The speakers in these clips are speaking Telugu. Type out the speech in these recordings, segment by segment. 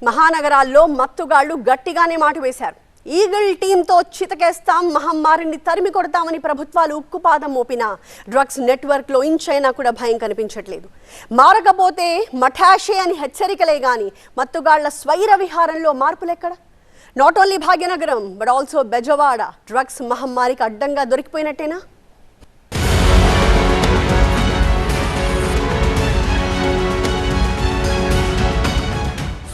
మహానగరాల్లో మత్తుగాళ్లు గట్టిగానే మాట వేశారు. ఈగల్ టీంతో చితకేస్తాం, మహమ్మారిని తరిమి కొడతామని ప్రభుత్వాలు ఉక్కుపాదం మోపినా డ్రగ్స్ నెట్వర్క్లో ఇంచైనా కూడా భయం కనిపించట్లేదు. మారకపోతే మఠాషే అని హెచ్చరికలే గాని మత్తుగాళ్ల స్వైర విహారంలో మార్పులెక్కడ? Not only Bhagyanagaram but also Bezawada drugs మహమ్మారికి అడ్డంగా దొరికిపోయినట్టేనా?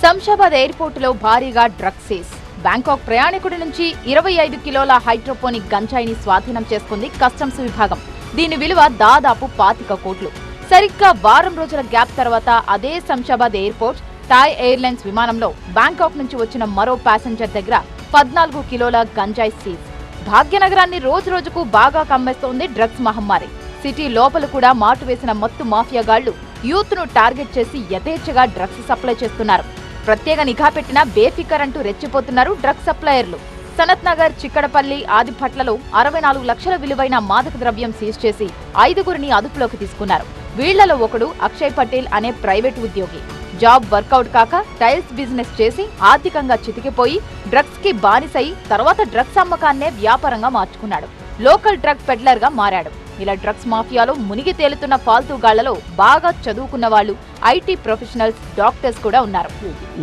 శంషాబాద్ ఎయిర్పోర్టులో భారీగా డ్రగ్స్ సీజ్. బ్యాంకాక్ ప్రయాణికుడి నుంచి 25 కిలోల హైడ్రోపోనిక్ గంజాయిని స్వాధీనం చేసుకుంది కస్టమ్స్ విభాగం. దీని విలువ దాదాపు 25 కోట్లు. సరిగ్గా వారం రోజుల గ్యాప్ తర్వాత అదే శంషాబాద్ ఎయిర్పోర్ట్ థాయ్ ఎయిర్లైన్స్ విమానంలో బ్యాంకాక్ నుంచి వచ్చిన మరో ప్యాసింజర్ దగ్గర 14 కిలోల గంజాయి సీజ్. భాగ్యనగరాన్ని రోజురోజుకు బాగా కమ్మేస్తోంది డ్రగ్స్ మహమ్మారి. సిటీ లోపల కూడా మాటు వేసిన మత్తు మాఫియాగాళ్లు యూత్ ను టార్గెట్ చేసి యథేచ్ఛగా డ్రగ్స్ సప్లై చేస్తున్నారు. ప్రత్యేక నిఘా పెట్టిన బేఫికర్ అంటూ రెచ్చిపోతున్నారు డ్రగ్స్ సప్లయర్లు. సనత్ నగర్, చిక్కడపల్లి, ఆదిపట్లలో 64 లక్షల విలువైన మాదక ద్రవ్యం సీజ్ చేసి 5గురిని అదుపులోకి తీసుకున్నారు. వీళ్లలో ఒకడు అక్షయ్ పటేల్ అనే ప్రైవేట్ ఉద్యోగి. జాబ్ వర్కౌట్ కాక టైల్స్ బిజినెస్ చేసి ఆర్థికంగా చితికిపోయి డ్రగ్స్ కి బానిసై తర్వాత డ్రగ్స్ అమ్మకాన్నే వ్యాపారంగా మార్చుకున్నాడు. లోకల్ డ్రగ్ పెడ్లర్ గా మారాడు. ఇలా డ్రగ్స్ మాఫియాలో మునిగి తేలుతున్న ఫాల్తూగాళ్లలో బాగా చదువుకున్న వాళ్ళు, ఐటీ ప్రొఫెషనల్స్, డాక్టర్స్ కూడా ఉన్నారు.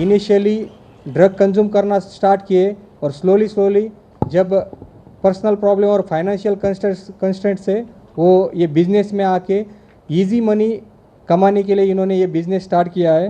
इनिशियली ड्रग कंज्यूम करना स्टार्ट किए और स्लोली जब पर्सनल प्रॉब्लम और फाइनेंशियल कंस्ट्रेंट से वो ये बिजनेस में आके इजी मनी कमाने के लिए इन्होंने ये बिजनेस स्टार्ट किया है.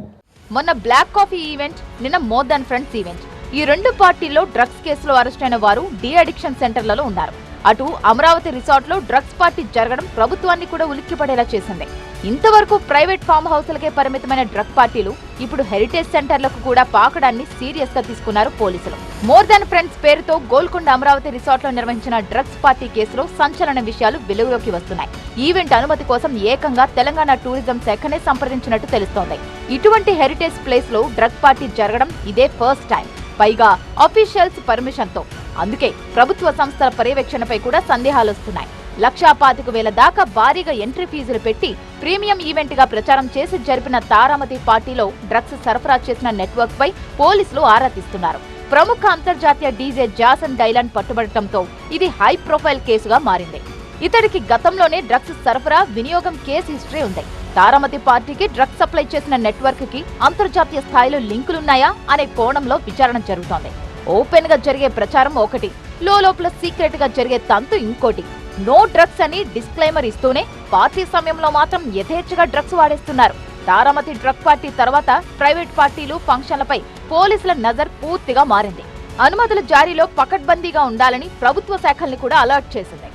మొన్న బ్లాక్ కాఫీ ఈవెంట్, నిన్న మోర్ దాన్ ఫ్రెండ్స్ ఈవెంట్, ఈ రెండు పార్టీల్లో డ్రగ్స్ కేసులో అరెస్ట్ అయిన వారు డి అడిక్షన్ సెంటర్లలో ఉన్నారు. అటు అమరావతి రిసార్ట్ లో డ్రగ్స్ పార్టీ జరగడం ప్రభుత్వాన్ని కూడా ఉలిక్కిపడేలా చేసింది. ఇంతవరకు ప్రైవేట్ ఫామ్ హౌస్లకే పరిమితమైన డ్రగ్ పార్టీలు ఇప్పుడు హెరిటేజ్ సెంటర్లకు కూడా పాకడాన్ని సీరియస్ గా తీసుకున్నారు పోలీసులు. మోర్ దాన్ ఫ్రెండ్స్ పేరుతో గోల్కొండ అమరావతి రిసార్ట్ లో నిర్వహించిన డ్రగ్స్ పార్టీ కేసులో సంచలన విషయాలు వెలుగులోకి వస్తున్నాయి. ఈవెంట్ అనుమతి కోసం ఏకంగా తెలంగాణ టూరిజం శాఖనే సంప్రదించినట్టు తెలుస్తోంది. ఇటువంటి హెరిటేజ్ ప్లేస్ లో డ్రగ్ పార్టీ జరగడం ఇదే ఫస్ట్ టైం, పైగా అఫీషియల్స్ పర్మిషన్ తో. అందుకే ప్రభుత్వ సంస్థల పర్యవేక్షణపై కూడా సందేహాలొస్తున్నాయి. 1,25,000 దాకా భారీగా ఎంట్రీ ఫీజులు పెట్టి ప్రీమియం ఈవెంట్ గా ప్రచారం చేసి జరిపిన తారామతి పార్టీలో డ్రగ్స్ సరఫరా చేసిన నెట్వర్క్ పై పోలీసులు ఆరా తీస్తున్నారు. ప్రముఖ అంతర్జాతీయ డీజే జాసన్ డైలాండ్ పట్టుబడటంతో ఇది హై ప్రొఫైల్ కేసుగా మారింది. ఇతడికి గతంలోనే డ్రగ్స్ సరఫరా, వినియోగం కేసు హిస్టరీ ఉంది. తారామతి పార్టీకి డ్రగ్స్ సప్లై చేసిన నెట్వర్క్ కి అంతర్జాతీయ స్థాయిలో లింకులున్నాయా అనే కోణంలో విచారణ జరుగుతోంది. ఓపెన్ గా జరిగే ప్రచారం ఒకటి, లోపల సీక్రెట్ గా జరిగే తంతు ఇంకోటి. నో డ్రగ్స్ అని డిస్క్లైమర్ ఇస్తూనే పార్టీ సమయంలో మాత్రం యథేచ్ఛగా డ్రగ్స్ వాడేస్తున్నారు. తారామతి డ్రగ్ పార్టీ తర్వాత ప్రైవేట్ పార్టీలు, ఫంక్షన్లపై పోలీసుల నజర్ పూర్తిగా మారింది. అనుమతుల జారీలో పకడ్బందీగా ఉండాలని ప్రభుత్వ శాఖల్ని కూడా అలర్ట్ చేసింది.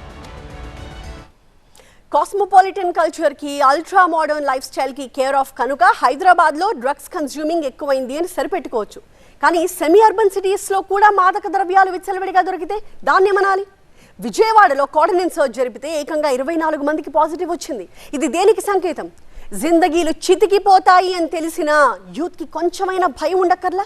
కాస్మోపాలిటన్ కల్చర్ కి, అల్ట్రా మోడర్న్ లైఫ్ స్టైల్ కి కేర్ ఆఫ్ కనుక హైదరాబాద్ లో డ్రగ్స్ కన్స్యూమింగ్ ఎక్కువైంది అని సరిపెట్టుకోవచ్చు. కానీ సెమీ అర్బన్ సిటీస్ లో కూడా మాదక ద్రవ్యాలు విచ్చలవిడిగా దొరికితే దాన్నేమనాలి? విజయవాడలో కోఆర్డినేట్ సర్చ్ జరిపితే ఏకంగా 24 మందికి పాజిటివ్ వచ్చింది. ఇది దేనికి సంకేతం? జిందగీలు చితికిపోతాయి అని తెలిసినా యూత్ కి కొంచెమైనా భయం ఉండక్కర్లా?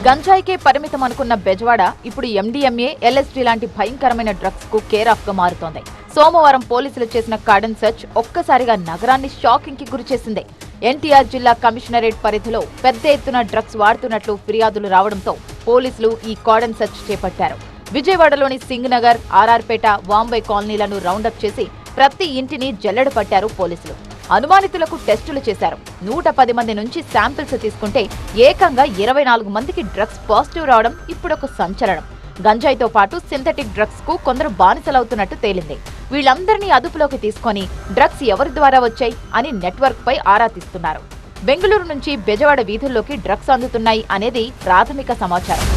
గంజాయికే పరిమితం అనుకున్న బెజవాడ ఇప్పుడు ఎండిఎంఏ, ఎల్ఎస్డీ లాంటి భయంకరమైన డ్రగ్స్ కు కేర్ ఆఫ్ గా మారుతోంది. సోమవారం పోలీసులు చేసిన కార్డన్ సెర్చ్ ఒక్కసారిగా నగరాన్ని షాకింగ్ కి గురిచేసింది. ఎన్టీఆర్ జిల్లా కమిషనరేట్ పరిధిలో పెద్ద ఎత్తున డ్రగ్స్ వాడుతున్నట్లు ఫిర్యాదులు రావడంతో పోలీసులు ఈ కార్డన్ సెర్చ్ చేపట్టారు. విజయవాడలోని సింగ్ నగర్, ఆర్ఆర్పేట, వాంబై కాలనీలను రౌండప్ చేసి ప్రతి ఇంటిని జల్లెడ పట్టారు పోలీసులు. అనుమానితులకు టెస్టులు చేశారు. 110 మంది నుంచి శాంపిల్స్ తీసుకుంటే ఏకంగా 24 మందికి డ్రగ్స్ పాజిటివ్ రావడం ఇప్పుడొక సంచలనం. గంజాయితో పాటు సింథటిక్ డ్రగ్స్ కు కొందరు బానిసలవుతున్నట్టు తేలింది. వీళ్ళందరినీ అదుపులోకి తీసుకొని డ్రగ్స్ ఎవరి ద్వారా వచ్చాయి అని నెట్వర్క్ పై ఆరా తీస్తున్నారు. బెంగళూరు నుంచి బెజవాడ వీధుల్లోకి డ్రగ్స్ అందుతున్నాయి అనేది ప్రాథమిక సమాచారం.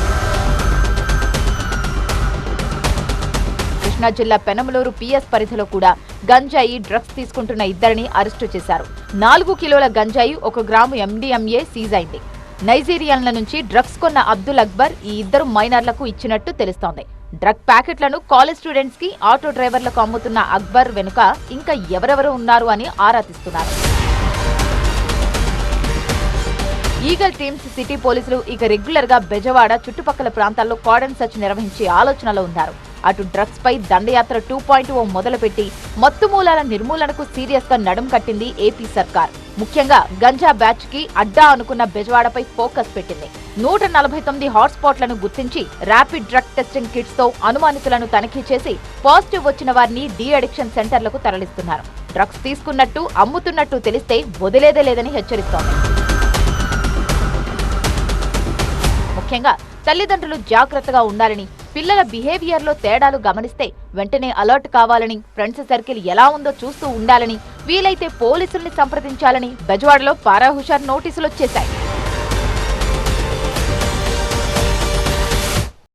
కృష్ణా జిల్లా పెనమలూరు పిఎస్ పరిధిలో కూడా గంజాయి, డ్రగ్స్ తీసుకుంటున్న ఇద్దరిని అరెస్టు చేశారు. 4 కిలోల గంజాయి, 1 గ్రాము ఎండిఎంఏ సీజ్ అయింది. నైజీరియన్ల నుంచి డ్రగ్స్ కొన్న అబ్దుల్ అక్బర్ ఈ ఇద్దరు మైనర్లకు ఇచ్చినట్టు తెలుస్తోంది. డ్రగ్ ప్యాకెట్లను కాలేజ్ స్టూడెంట్స్ కి, ఆటో డ్రైవర్లకు అమ్ముతున్న అక్బర్ వెనుక ఇంకా ఎవరెవరు ఉన్నారు అని ఆరా తీస్తున్నారు. ఈగల్ టీమ్స్, సిటీ పోలీసులు ఇక రెగ్యులర్ గా బెజవాడ చుట్టుపక్కల ప్రాంతాల్లో కార్డన్ సెర్చ్ నిర్వహించే ఆలోచనలో ఉన్నారు. అటు డ్రగ్స్ పై దండయాత్ర 2.0 మొదలుపెట్టి మత్తు మూలాల నిర్మూలనకు సీరియస్ గా నడుం కట్టింది ఏపీ సర్కార్. ముఖ్యంగా గంజా బ్యాచ్ కి అడ్డా అనుకున్న బెజవాడపై ఫోకస్ పెట్టింది. 149 హాట్స్పాట్లను గుర్తించి ర్యాపిడ్ డ్రగ్ టెస్టింగ్ కిట్స్ తో అనుమానితులను తనిఖీ చేసి పాజిటివ్ వచ్చిన వారిని డీ అడిక్షన్ సెంటర్లకు తరలిస్తున్నారు. డ్రగ్స్ తీసుకున్నట్టు అమ్ముతున్నట్టు తెలిస్తే వదిలేదే లేదని హెచ్చరిస్తోంది. ముఖ్యంగా తల్లిదండ్రులు జాగ్రత్తగా ఉండాలని, పిల్లల బిహేవియర్ లో తేడాలు గమనిస్తే వెంటనే అలర్ట్ కావాలని, ఫ్రెండ్స్ సర్కిల్ ఎలా ఉందో చూస్తూ ఉండాలని, వీలైతే పోలీసుల్ని సంప్రదించాలని బెజవాడలో పారా హుషార్ నోటీసులు వచ్చేశాయి.